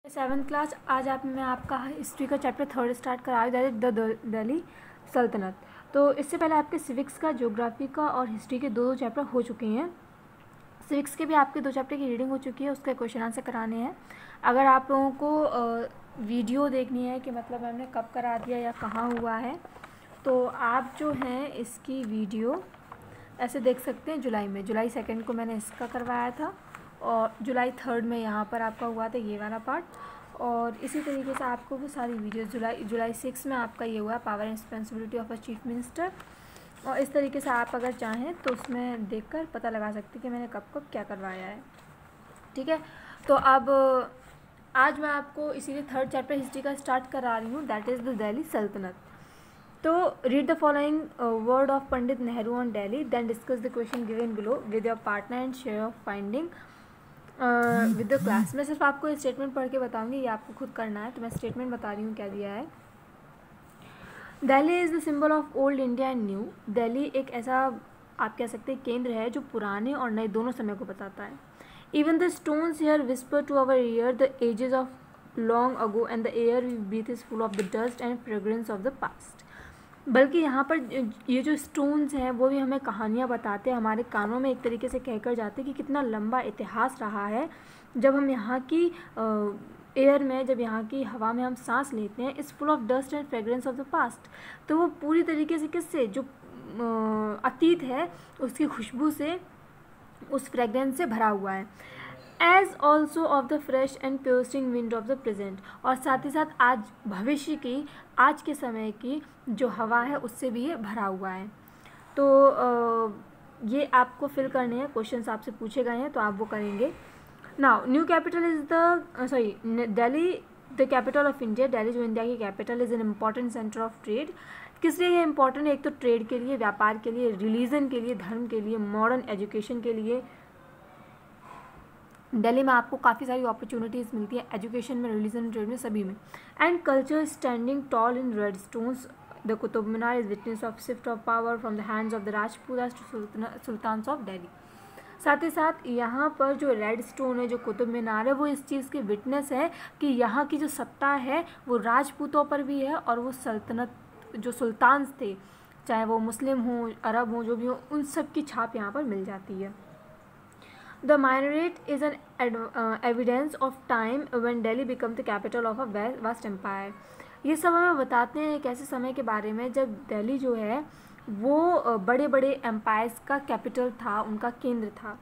Seventh class. आज मैं आपका हिस्ट्री का चैप्टर 3 स्टार्ट करा रही हूँ, द दिल्ली सल्तनत। तो इससे पहले आपके सिविक्स का, ज्योग्राफी का और हिस्ट्री के दो चैप्टर हो चुके हैं। सिविक्स के भी आपके 2 चैप्टर की रीडिंग हो चुकी है, उसके क्वेश्चन आंसर कराने हैं। अगर आप लोगों को वीडियो देखनी है कि मतलब हमने कब करा दिया या कहाँ हुआ है, तो आप जो हैं इसकी वीडियो ऐसे देख सकते हैं। जुलाई 2 को मैंने इसका करवाया था और जुलाई 3 में यहाँ पर आपका हुआ था ये वाला पार्ट, और इसी तरीके से आपको वो सारी वीडियोस जुलाई 6 में आपका ये हुआ power and responsibility of a chief minister. और इस तरीके से आप अगर चाहें तो उसमें देखकर पता लगा सकते हैं कि मैंने कब कब क्या करवाया है। ठीक है, तो अब आज मैं आपको इसीलिए 3rd चैप्टर हिस्ट्री का स्टार्ट करा रही हूँ, दैट इज़ द दिल्ली सल्तनत। तो read the following word of Pandit Nehru on Delhi, then discuss the question given below with your partner and share of finding with the class. मैं सिर्फ आपको ये स्टेटमेंट पढ़ के बताऊंगी, ये आपको खुद करना है। तो मैं स्टेटमेंट बता रही हूँ क्या दिया है। Delhi is the symbol of old India and new. Delhi एक ऐसा आप कह सकते हैं केंद्र है जो पुराने और नए दोनों समय को बताता है। Even the stones here whisper to our ear the ages of long ago and the air we breathe is full of the dust and fragrance of the past. बल्कि यहाँ पर ये जो स्टोन्स हैं वो भी हमें कहानियाँ बताते हैं, हमारे कानों में एक तरीके से कहकर जाते हैं कि कितना लंबा इतिहास रहा है। जब हम यहाँ की एयर में, जब यहाँ की हवा में हम सांस लेते हैं, it's full of dust and fragrance of the past, तो वो पूरी तरीके से किससे, जो अतीत है उसकी खुशबू से, उस फ्रेग्रेंस से भरा हुआ है। As also of the fresh and pouring wind of the present, और साथ ही साथ आज भविष्य की, आज के समय की जो हवा है उससे भी ये भरा हुआ है। तो ये आपको फिल करने हैं, क्वेश्चंस आपसे पूछे गए हैं तो आप वो करेंगे। Now new capital is Delhi the capital of India. Delhi जो इंडिया की capital is an important centre of trade. किस लिए ये इंपॉर्टेंट है? एक तो ट्रेड के लिए, व्यापार के लिए, रिलीजन के लिए, धर्म के लिए, मॉडर्न एजुकेशन के लिए। दिल्ली में आपको काफ़ी सारी अपॉर्चुनिटीज़ मिलती है एजुकेशन में, रिलीजन, ट्रेड में, सभी में। And culture standing tall in red stones, the Qutub Minar is witness of shift of power from the hands of the Rajputas to sultans of Delhi. साथ ही साथ यहाँ पर जो रेड स्टोन है, जो कुतुब मीनार है, वो इस चीज़ की विटनेस है कि यहाँ की जो सत्ता है वो राजपूतों पर भी है, और वो सल्तनत जो सुल्तान्स थे, चाहे वो मुस्लिम हों, अरब हों, जो भी हों, उन सब की छाप यहाँ पर मिल जाती है। The minaret is an evidence of time when Delhi became the capital of a vast empire. ये सब हमें बताते हैं एक ऐसे समय के बारे में जब दिल्ली जो है वो बड़े बड़े एम्पायर्स का कैपिटल था, उनका केंद्र था।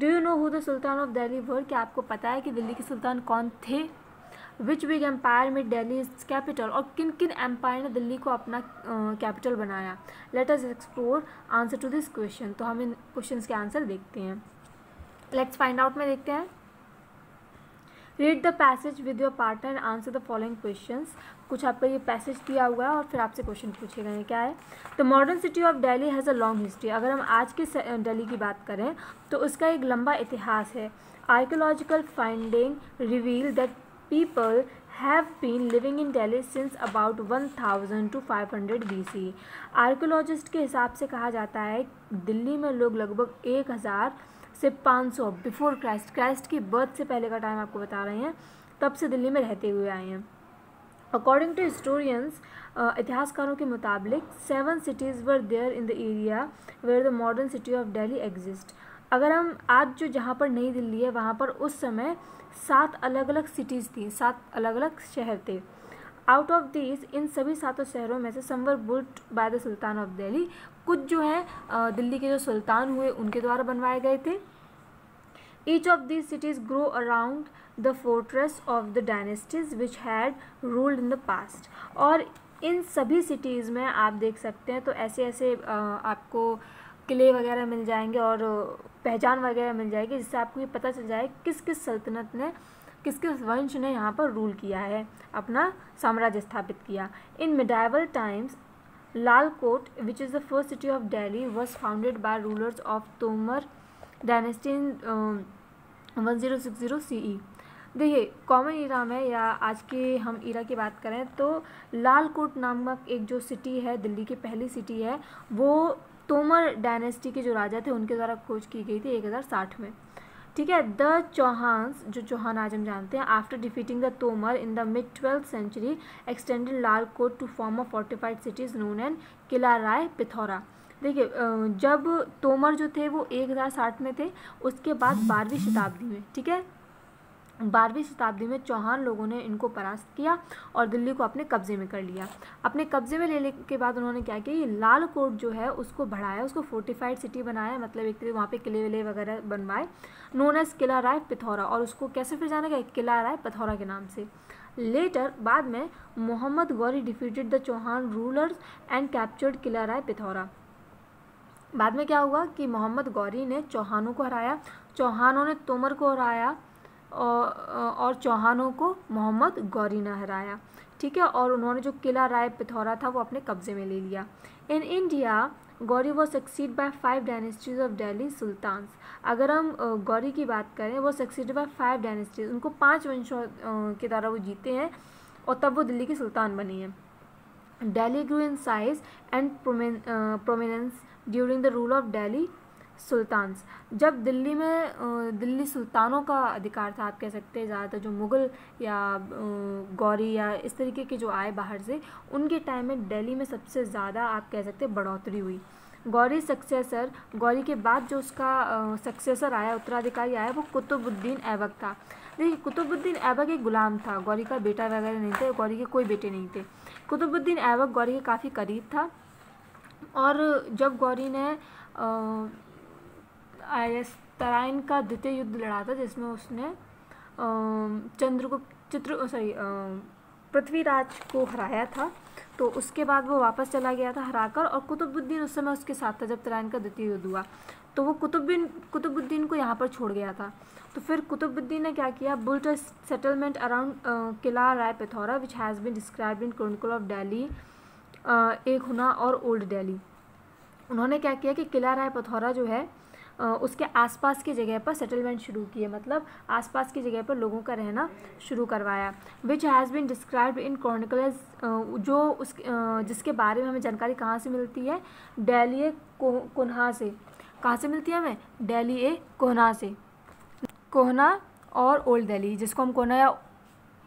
Do you know who the sultan of Delhi were? क्या आपको पता है कि दिल्ली के सुल्तान कौन थे? Which big empire made Delhi is capital, और किन किन एम्पायर ने दिल्ली को अपना कैपिटल बनाया? Let us explore answer to this question. तो हम इन क्वेश्चंस के आंसर देखते हैं। लेट्स फाइंड आउट में देखते हैं। Read the passage with your partner and answer the following questions. कुछ आपका ये पैसेज दिया हुआ है और फिर आपसे क्वेश्चन पूछे गए हैं। क्या है? The modern city of Delhi has a long history. अगर हम आज के दिल्ली की बात करें तो उसका एक लंबा इतिहास है। Archaeological finding reveal that people have been living in Delhi since about 1000 to 500 BC। Archaeologist के हिसाब से कहा जाता है दिल्ली में लोग लगभग 1000 से 500 बिफोर क्राइस्ट की बर्थ से पहले का टाइम आपको बता रहे हैं, तब से दिल्ली में रहते हुए आए हैं। अकॉर्डिंग टू हिस्टोरियंस, इतिहासकारों के मुताबिक 7 cities were there in the area where the modern city of Delhi exist. अगर हम आज जो जहाँ पर नई दिल्ली है वहाँ पर उस समय 7 अलग अलग सिटीज़ थी, 7 अलग अलग शहर थे। आउट ऑफ दिस, इन सभी 7 शहरों में से some were built by the sultan of Delhi, कुछ जो है दिल्ली के जो सुल्तान हुए उनके द्वारा बनवाए गए थे। Each of these cities grow around the fortress of the dynasties which had ruled in the past. और इन सभी सिटीज़ में आप देख सकते हैं तो ऐसे ऐसे आपको किले वगैरह मिल जाएंगे और पहचान वगैरह मिल जाएगी, जिससे आपको ये पता चल जाए किस किस सल्तनत ने, किस किस वंश ने यहाँ पर रूल किया है, अपना साम्राज्य स्थापित किया। In medieval times, Lalkot which is the first city of Delhi was founded by rulers of Tomar dynasty in 1060 CE। देखिए, कॉमन ईरा में या आज के हम ईरा की बात करें तो लालकोट नामक एक जो सिटी है, दिल्ली की पहली सिटी है, वो तोमर डायनेस्टी के जो राजा थे उनके द्वारा खोज की गई थी 1060 में। ठीक है। द चौहान्स, जो चौहान आज हम जानते हैं, after defeating the Tomar in the mid 12th century extended Lal Kot to form a fortified cities known and Qila Rai Pithora. देखिए जब तोमर जो थे वो 1060 में थे, उसके बाद 12वीं शताब्दी में, ठीक है, 12वीं शताब्दी में चौहान लोगों ने इनको परास्त किया और दिल्ली को अपने कब्जे में कर लिया। अपने कब्जे में लेने के बाद उन्होंने क्या किया, ये लाल कोट जो है उसको बढ़ाया, उसको फोर्टिफाइड सिटी बनाया, मतलब एक तरह वहाँ पे किले विले वगैरह बनवाए, नोन एज किला राय पिथौरा, और उसको कैसे फिर जाना गया, किला राय पिथौरा के नाम से। लेटर बाद में Mohammad Ghori defeated the Chauhan rulers and captured Qila Rai Pithora. बाद में क्या हुआ कि मोहम्मद गौरी ने चौहानों को हराया, चौहानों ने तोमर को हराया और चौहानों को मोहम्मद गौरी ने हराया, ठीक है, और उन्होंने जो किला राय पिथौरा था वो अपने कब्जे में ले लिया। In India Ghori was succeed by 5 dynasties of Delhi sultans. अगर हम गौरी की बात करें, वो सक्सीड बाय 5 डायनेस्टीज, उनको 5 वंशों के द्वारा वो जीते हैं और तब वो दिल्ली के सुल्तान बनी है। Delhi grew in size and prominence during the rule of Delhi sultans. जब दिल्ली में दिल्ली सुल्तानों का अधिकार था, आप कह सकते हैं, ज़्यादातर जो मुग़ल या गौरी या इस तरीके के जो आए बाहर से, उनके टाइम में दिल्ली में सबसे ज़्यादा आप कह सकते हैं बढ़ोतरी हुई। गौरी सक्सेसर, गौरी के बाद जो उसका सक्सेसर आया, उत्तराधिकारी आया, वो कुतुबुद्दीन ऐबक था। देखिए कुतुबुद्दीन ऐबक एक गुलाम था, गौरी का बेटा वगैरह नहीं थे, गौरी के कोई बेटे नहीं थे। कुतुबुद्दीन ऐबक गौरी के काफ़ी करीब था, और जब गौरी ने तराइन का द्वितीय युद्ध लड़ा था, जिसमें उसने पृथ्वीराज को हराया था, तो उसके बाद वो वापस चला गया था हराकर, और कुतुबुद्दीन उस समय उसके साथ था जब तराइन का द्वितीय युद्ध हुआ, तो वो कुतुबुद्दीन को यहाँ पर छोड़ गया था। तो फिर कुतुबुद्दीन ने क्या किया, built a settlement around Qila Rai Pithora which has been described in chronicle of Delhi एक हुना और ओल्ड दिल्ली। उन्होंने क्या किया कि किला राय पिथौरा जो है उसके आसपास की जगह पर सेटलमेंट शुरू किए, मतलब आसपास की जगह पर लोगों का रहना शुरू करवाया। Which has been described in chronicle, जो उस जिसके बारे में हमें जानकारी कहाँ से मिलती है, दिल्ली कोन्हा से। कहाँ से मिलती है हमें, दिल्ली कोन्हा से। कोहना और ओल्ड दिल्ली, जिसको हम कोहना या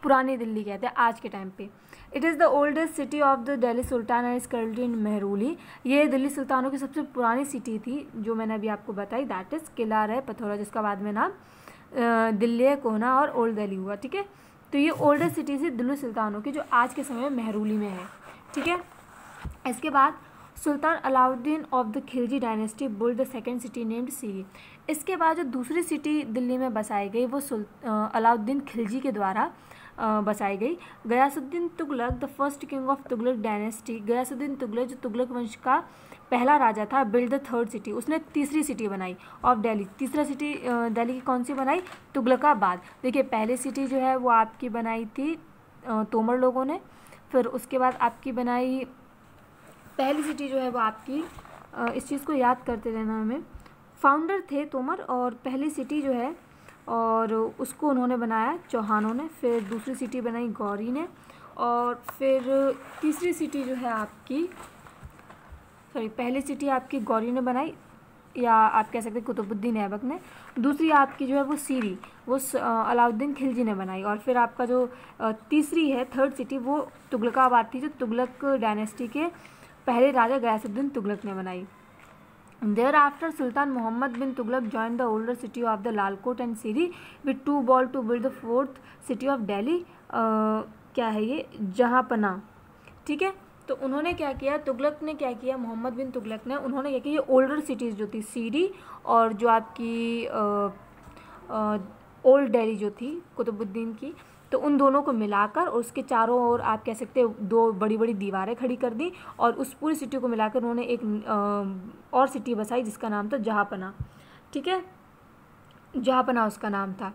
पुरानी दिल्ली कहते हैं आज के टाइम पे। It is the oldest city of the Delhi sultan and is currently in Mehrauli. ये दिल्ली सुल्तानों की सबसे पुरानी सिटी थी, जो मैंने अभी आपको बताई, दैट इज़ किला राय पिथौरा, जिसका बाद में नाम दिल्ली कोहना और ओल्ड दिल्ली हुआ, ठीक है। तो ये ओल्डेस्ट सिटी थी दिल्ली सुल्तानों की, जो आज के समय में मेहरूली में है, ठीक है। इसके बाद sultan Alauddin of the Khilji dynasty build the second city named Siri. इसके बाद जो दूसरी सिटी दिल्ली में बसाई गई वो अलाउद्दीन खिलजी के द्वारा बसाई गई। Ghiyasuddin Tughlaq the first king of Tughlaq dynasty, Ghiyasuddin Tughlaq जो तुगलक वंश का पहला राजा था, बिल्ड द थर्ड सिटी, उसने तीसरी सिटी बनाई ऑफ दिल्ली। तीसरा सिटी दिल्ली की कौन सी बनाई, तुगलकाबाद। देखिए पहली सिटी जो है वो आपकी बनाई थी तोमर लोगों ने, फिर उसके बाद आपकी बनाई पहली सिटी जो है वो आपकी इस चीज़ को याद करते रहना हमें, फाउंडर थे तोमर, और पहली सिटी जो है और उसको उन्होंने बनाया चौहानों ने, फिर दूसरी सिटी बनाई गौरी ने, और फिर तीसरी सिटी जो है आपकी पहली सिटी आपकी गौरी ने बनाई, या आप कह सकते हैं कुतुबुद्दीन ऐबक ने। दूसरी आपकी जो है वो सीरी, वो अलाउद्दीन खिलजी ने बनाई, और फिर आपका जो तीसरी है थर्ड सिटी वो तुगलकाबाद थी, जो तुगलक डायनेस्टी के पहले राजा गयासुद्दीन तुगलक ने बनाई। Thereafter, Sultan Muhammad bin Tughlaq joined the older city of the Lalkot and Siri with 2 balls to build the fourth city of Delhi। क्या है ये, जहाँपना, ठीक है। तो उन्होंने क्या किया, तुगलक ने क्या किया, मोहम्मद बिन तुगलक ने, उन्होंने क्या किया, ये ओल्डर सिटीज़ जो थी सीरी और जो आपकी ओल्ड दिल्ली जो थी कुतुबुद्दीन की, तो उन दोनों को मिलाकर और उसके चारों ओर आप कह सकते हैं 2 बड़ी बड़ी दीवारें खड़ी कर दी, और उस पूरी सिटी को मिलाकर उन्होंने एक और सिटी बसाई जिसका नाम था जहाँपना, ठीक है, जहाँपना उसका नाम था,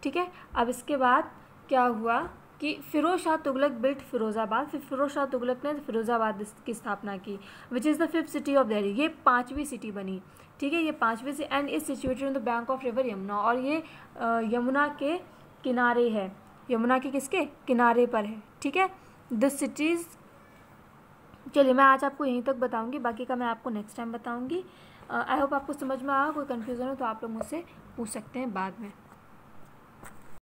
ठीक है। अब इसके बाद क्या हुआ कि फिरोज शाह तुगलक बिल्ट फिरोज़ाबाद, फिर फिरोज शाह तुगलक ने फिरोज़ाबाद की स्थापना की, विच is the 5th city of Delhi. ये 5वीं सिटी बनी, ठीक है, ये 5वीं से, and is situated on the bank of river Yamuna, और ये यमुना के किनारे है, यमुना के किसके किनारे पर है, ठीक है। द सिटीज़, चलिए मैं आज आपको यहीं तक बताऊंगी, बाकी का मैं आपको नेक्स्ट टाइम बताऊंगी। आई होप आपको समझ में आया, कोई कन्फ्यूज़न हो तो आप लोग मुझसे पूछ सकते हैं बाद में।